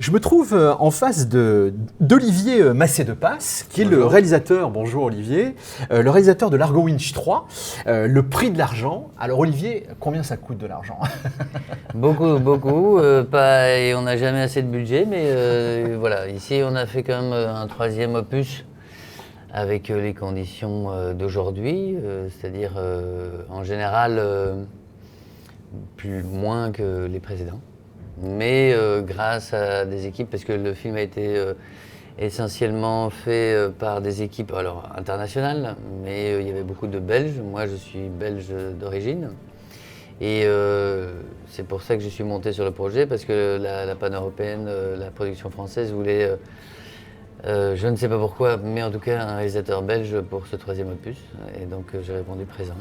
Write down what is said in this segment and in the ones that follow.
Je me trouve en face d'Olivier Massé-de-Passe, qui est le réalisateur, bonjour Olivier, le réalisateur de Largo Winch 3, le prix de l'argent. Alors Olivier, combien ça coûte de l'argent? Beaucoup, beaucoup. Et on n'a jamais assez de budget, mais voilà. Ici, on a fait quand même un troisième opus avec les conditions d'aujourd'hui, c'est-à-dire en général moins que les précédents. Mais grâce à des équipes, parce que le film a été essentiellement fait par des équipes internationales, mais il y avait beaucoup de Belges. Moi, je suis belge d'origine. Et c'est pour ça que je suis monté sur le projet, parce que la pan-européenne, la production française voulait, je ne sais pas pourquoi, mais en tout cas un réalisateur belge pour ce troisième opus. Et donc j'ai répondu présent.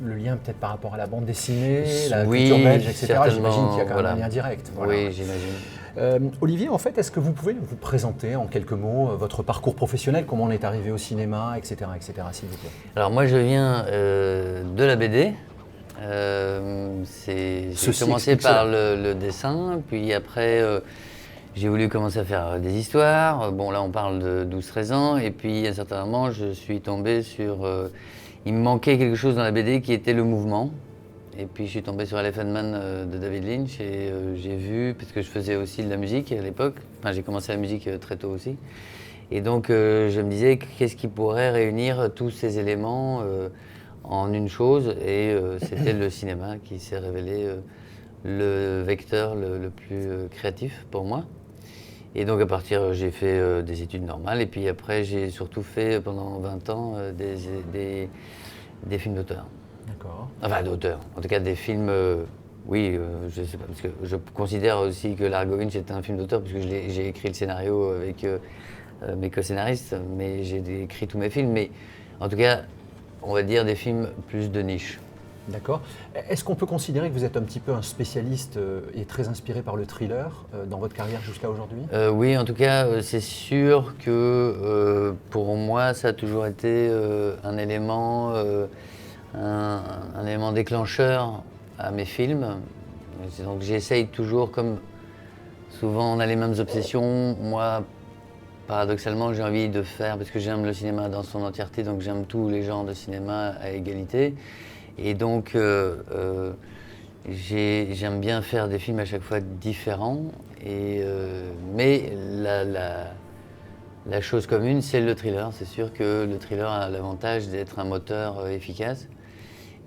Le lien peut-être par rapport à la bande dessinée, la Oui, culture belge, etc. J'imagine qu'il y a quand même voilà. un lien direct. Voilà. Oui, j'imagine. Olivier, en fait, est-ce que vous pouvez vous présenter en quelques mots votre parcours professionnel, comment on est arrivé au cinéma, etc., s'il vous plaît? Alors moi, je viens de la BD. J'ai commencé par le dessin, puis après j'ai voulu commencer à faire des histoires. Bon, là on parle de 12-13 ans, et puis à un certain moment je suis tombé sur... il me manquait quelque chose dans la BD qui était le mouvement. Et puis je suis tombé sur Elephant Man de David Lynch, et j'ai vu, parce que je faisais aussi de la musique à l'époque, enfin j'ai commencé la musique très tôt aussi. Et donc je me disais qu'est-ce qui pourrait réunir tous ces éléments en une chose, et c'était le cinéma qui s'est révélé le vecteur le plus créatif pour moi. Et donc à partir, j'ai fait des études normales, et puis après j'ai surtout fait pendant 20 ans des films d'auteur. D'accord. Enfin d'auteur, en tout cas des films, oui, je sais pas, parce que je considère aussi que Largo Winch est un film d'auteur, parce que j'ai écrit le scénario avec mes co-scénaristes, mais j'ai écrit tous mes films, mais en tout cas, on va dire des films plus de niche. D'accord. Est-ce qu'on peut considérer que vous êtes un petit peu un spécialiste et très inspiré par le thriller dans votre carrière jusqu'à aujourd'hui? Oui, en tout cas, c'est sûr que pour moi, ça a toujours été un élément déclencheur à mes films. Donc j'essaye toujours, comme souvent on a les mêmes obsessions, moi, paradoxalement, j'ai envie de faire, parce que j'aime le cinéma dans son entièreté, donc j'aime tous les genres de cinéma à égalité. Et donc, j'aime bien faire des films à chaque fois différents. Mais la chose commune, c'est le thriller. C'est sûr que le thriller a l'avantage d'être un moteur efficace,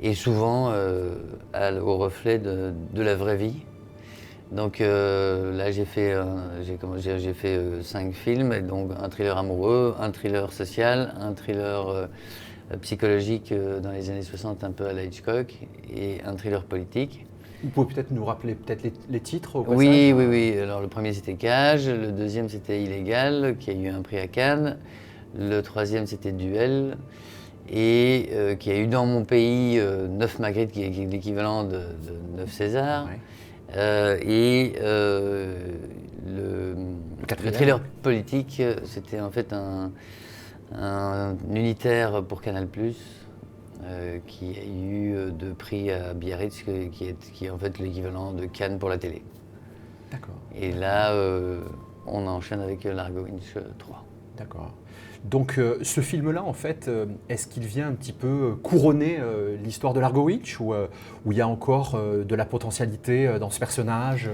et souvent au reflet de la vraie vie. Donc là, j'ai fait 5 films, donc un thriller amoureux, un thriller social, un thriller psychologique dans les années 60, un peu à la Hitchcock, et un thriller politique. Vous pouvez peut-être nous rappeler les titres au passage? Oui. Alors le premier c'était Cage, le deuxième c'était Illégal, qui a eu un prix à Cannes, le troisième c'était Duel, et qui a eu dans mon pays 9 Magritte, qui est l'équivalent de 9 Césars. Ouais. Le thriller politique, c'était en fait un unitaire pour Canal+, qui a eu 2 prix à Biarritz, qui est en fait l'équivalent de Cannes pour la télé. D'accord. Et là, on enchaîne avec Largo Winch 3. D'accord. Donc ce film-là, en fait, est-ce qu'il vient un petit peu couronner l'histoire de Largo Winch, où il y a encore de la potentialité dans ce personnage?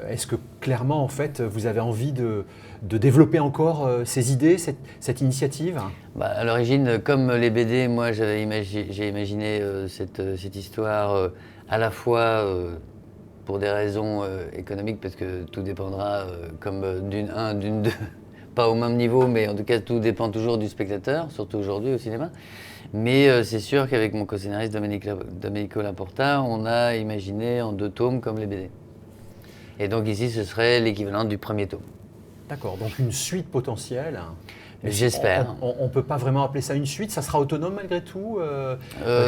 Est-ce que clairement, en fait, vous avez envie de développer encore ces idées, cette initiative? À l'origine, comme les BD, moi j'ai imaginé cette histoire à la fois pour des raisons économiques, parce que tout dépendra comme d'une deux, pas au même niveau, mais en tout cas tout dépend toujours du spectateur, surtout aujourd'hui au cinéma. Mais c'est sûr qu'avec mon co-scénariste Domenico Laporta, on a imaginé en 2 tomes comme les BD. Et donc ici, ce serait l'équivalent du premier tome. D'accord, donc une suite potentielle. J'espère. On ne peut pas vraiment appeler ça une suite, ça sera autonome malgré tout?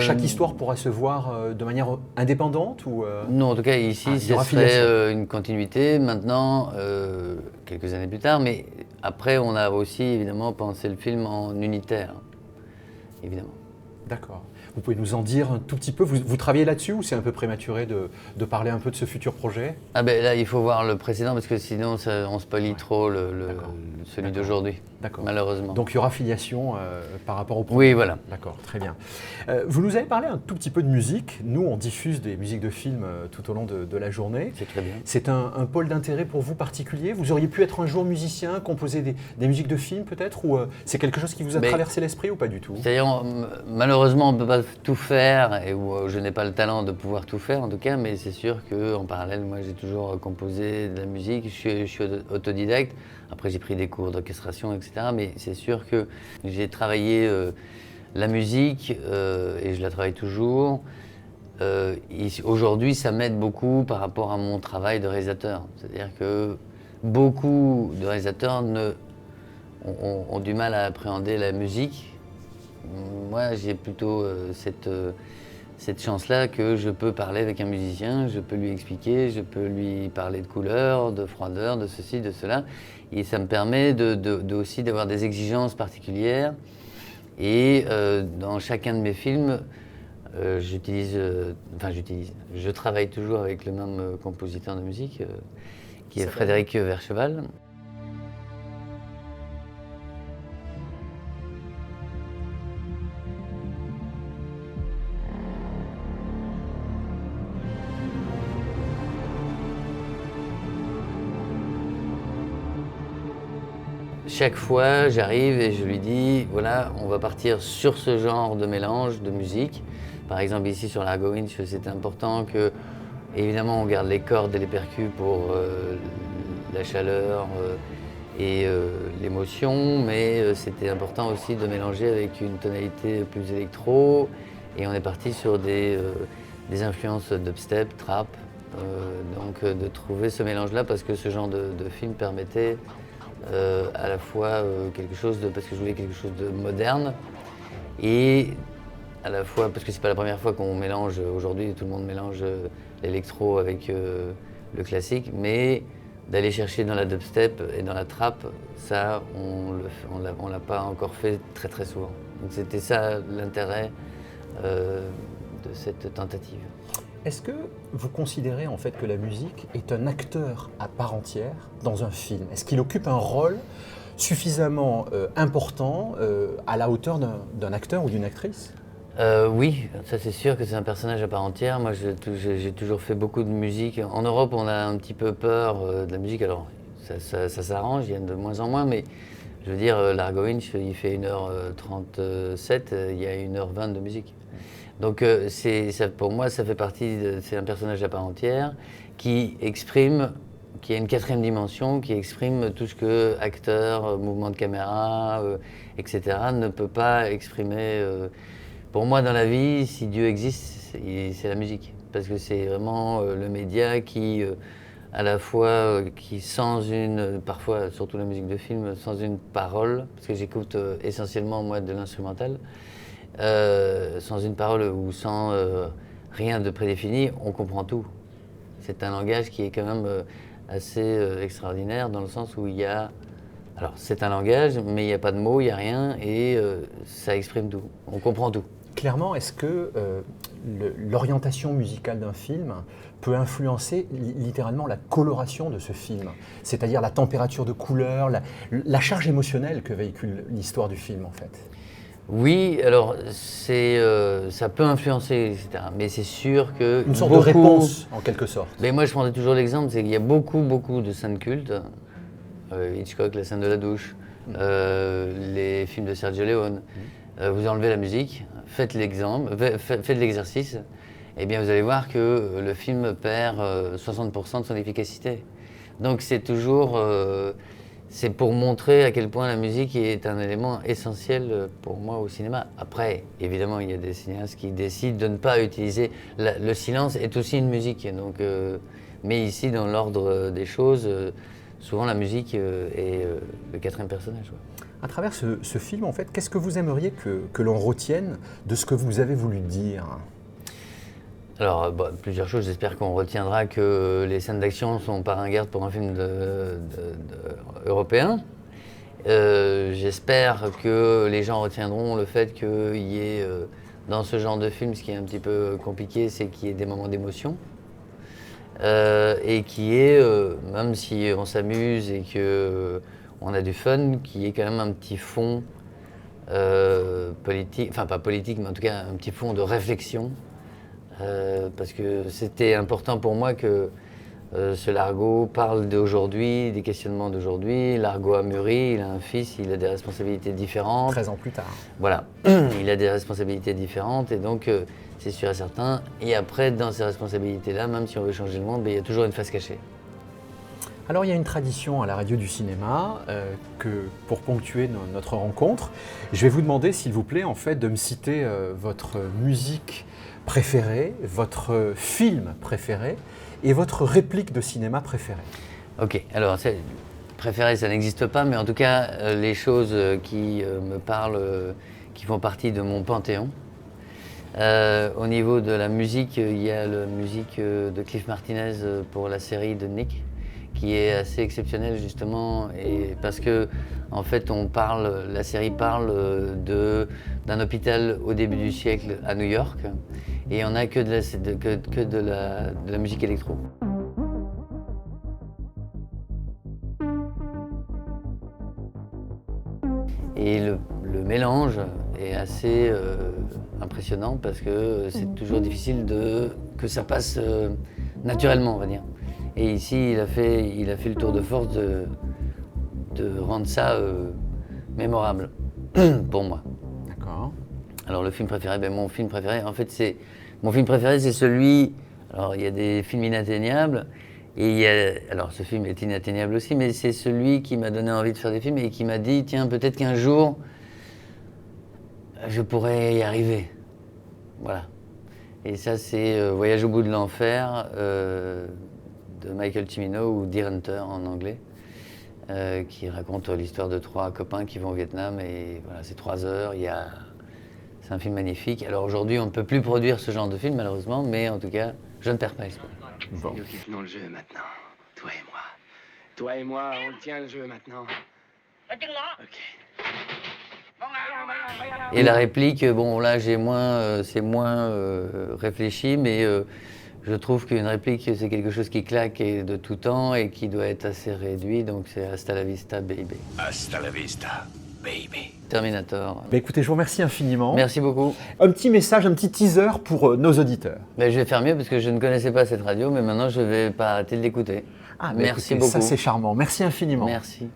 Chaque histoire pourra se voir de manière indépendante ou Non, en tout cas ici, ce serait une continuité. Maintenant, quelques années plus tard, mais après, on a aussi évidemment pensé le film en unitaire, évidemment. D'accord. Vous pouvez nous en dire un tout petit peu? Vous travaillez là-dessus ou c'est un peu prématuré de parler un peu de ce futur projet? Ah ben là, il faut voir le précédent parce que sinon on spoilie trop celui d'aujourd'hui, D'accord. malheureusement. Donc il y aura filiation par rapport au Oui, voilà. D'accord, très bien. Vous nous avez parlé un tout petit peu de musique. Nous, on diffuse des musiques de films tout au long de la journée. C'est très bien. C'est un pôle d'intérêt pour vous particulier? Vous auriez pu être un jour musicien, composer des musiques de films peut-être? Ou c'est quelque chose qui vous a traversé l'esprit ou pas du tout? C'est-à-dire, malheureusement, on ne peut pas tout faire, et je n'ai pas le talent de pouvoir tout faire en tout cas, mais c'est sûr qu'en parallèle, moi j'ai toujours composé de la musique, je suis autodidacte. Après j'ai pris des cours d'orchestration, etc. Mais c'est sûr que j'ai travaillé la musique et je la travaille toujours. Aujourd'hui, ça m'aide beaucoup par rapport à mon travail de réalisateur. C'est-à-dire que beaucoup de réalisateurs ont du mal à appréhender la musique. Moi, j'ai plutôt cette chance-là que je peux parler avec un musicien, je peux lui expliquer, je peux lui parler de couleurs, de froideur, de ceci, de cela. Et ça me permet aussi d'avoir des exigences particulières. Et dans chacun de mes films, je travaille toujours avec le même compositeur de musique, qui est Frédéric Vercheval. Chaque fois, j'arrive et je lui dis, voilà, on va partir sur ce genre de mélange de musique. Par exemple, ici sur l'Argo Winch, c'est important que, évidemment, on garde les cordes et les percus pour la chaleur et l'émotion, mais c'était important aussi de mélanger avec une tonalité plus électro. Et on est parti sur des influences dubstep, trap, donc de trouver ce mélange-là parce que ce genre de film permettait à la fois parce que je voulais quelque chose de moderne et à la fois parce que c'est pas la première fois qu'on mélange aujourd'hui, tout le monde mélange l'électro avec le classique, mais d'aller chercher dans la dubstep et dans la trap, ça on l'a pas encore fait très très souvent. Donc c'était ça l'intérêt de cette tentative. Est-ce que vous considérez en fait que la musique est un acteur à part entière dans un film? Est-ce qu'il occupe un rôle suffisamment important à la hauteur d'un acteur ou d'une actrice? Oui, ça c'est sûr que c'est un personnage à part entière. Moi j'ai toujours fait beaucoup de musique. En Europe on a un petit peu peur de la musique, alors ça s'arrange, il y en a de moins en moins, mais je veux dire, l'Argo Winch il fait 1h37, il y a 1h20 de musique. Donc pour moi, ça fait partie, c'est un personnage à part entière qui a une quatrième dimension, qui exprime tout ce que acteur, mouvement de caméra, etc. ne peut pas exprimer. Pour moi, dans la vie, si Dieu existe, c'est la musique. Parce que c'est vraiment le média qui, à la fois, parfois, surtout la musique de film, sans une parole, parce que j'écoute essentiellement, moi, de l'instrumental, sans une parole ou sans rien de prédéfini, on comprend tout. C'est un langage qui est quand même assez extraordinaire dans le sens où il y a... Alors c'est un langage, mais il n'y a pas de mots, il n'y a rien et ça exprime tout. On comprend tout. Clairement, est-ce que l'orientation musicale d'un film peut influencer littéralement la coloration de ce film? C'est-à-dire la température de couleur, la charge émotionnelle que véhicule l'histoire du film en fait? Oui, alors ça peut influencer, etc. Mais c'est sûr que... Une sorte de réponse, en quelque sorte. Mais moi, je prendrais toujours l'exemple, c'est qu'il y a beaucoup de scènes cultes. Hitchcock, la scène de la douche, les films de Sergio Leone. Vous enlevez la musique, faites l'exercice, et bien vous allez voir que le film perd 60% de son efficacité. Donc c'est toujours... c'est pour montrer à quel point la musique est un élément essentiel pour moi au cinéma. Après, évidemment, il y a des cinéastes qui décident de ne pas utiliser... Le silence est aussi une musique. Donc, mais ici, dans l'ordre des choses, souvent la musique est le quatrième personnage. Ouais. À travers ce film, en fait, qu'est-ce que vous aimeriez que l'on retienne de ce que vous avez voulu dire? Alors, plusieurs choses. J'espère qu'on retiendra que les scènes d'action sont pas ringardes pour un film européen. J'espère que les gens retiendront le fait qu'il y ait dans ce genre de film, ce qui est un petit peu compliqué, c'est qu'il y ait des moments d'émotion. Et qui est, même si on s'amuse et qu'on a du fun, qui est quand même un petit fond politique, enfin pas politique, mais en tout cas un petit fond de réflexion. Parce que c'était important pour moi que ce Largo parle d'aujourd'hui, des questionnements d'aujourd'hui. Largo a mûri, il a un fils, il a des responsabilités différentes. 13 ans plus tard. Voilà, il a des responsabilités différentes et donc c'est sûr et certain. Et après, dans ces responsabilités-là, même si on veut changer le monde, il y a toujours une face cachée. Alors il y a une tradition à la radio du cinéma que pour ponctuer notre rencontre, je vais vous demander s'il vous plaît en fait de me citer votre musique préférée, votre film préféré et votre réplique de cinéma préférée. Ok, alors préféré ça n'existe pas, mais en tout cas les choses qui me parlent, qui font partie de mon panthéon. Au niveau de la musique, il y a la musique de Cliff Martinez pour la série de Nick, qui est assez exceptionnelle justement, et parce que en fait la série parle d'un hôpital au début du siècle à New York, et on n'a que de la musique électro. Et le mélange est assez impressionnant parce que c'est toujours difficile que ça passe naturellement, on va dire. Et ici, il a fait le tour de force de rendre ça mémorable pour moi. D'accord. Alors le film préféré, mon film préféré, en fait mon film préféré c'est celui, alors il y a des films inatteignables, et alors ce film est inatteignable aussi, mais c'est celui qui m'a donné envie de faire des films et qui m'a dit, tiens, peut-être qu'un jour, je pourrais y arriver. Voilà. Et ça c'est Voyage au bout de l'enfer de Michael Cimino, ou Deer Hunter en anglais, qui raconte l'histoire de 3 copains qui vont au Vietnam, et voilà, c'est 3 heures, c'est un film magnifique. Alors aujourd'hui, on ne peut plus produire ce genre de film, malheureusement, mais en tout cas, je ne perds pas espoir. C'est nous qui tenons le jeu maintenant. Toi et moi. Toi et moi, on tient le jeu maintenant. Ok. Et la réplique, bon là, c'est moins réfléchi, mais je trouve qu'une réplique, c'est quelque chose qui claque et de tout temps et qui doit être assez réduit, donc c'est Hasta la vista, baby. Hasta la vista, baby. Terminator. Écoutez, je vous remercie infiniment. Merci beaucoup. Un petit message, un petit teaser pour nos auditeurs. Je vais faire mieux parce que je ne connaissais pas cette radio, mais maintenant je ne vais pas arrêter de l'écouter. Merci écoutez, beaucoup. Ça c'est charmant. Merci infiniment. Merci.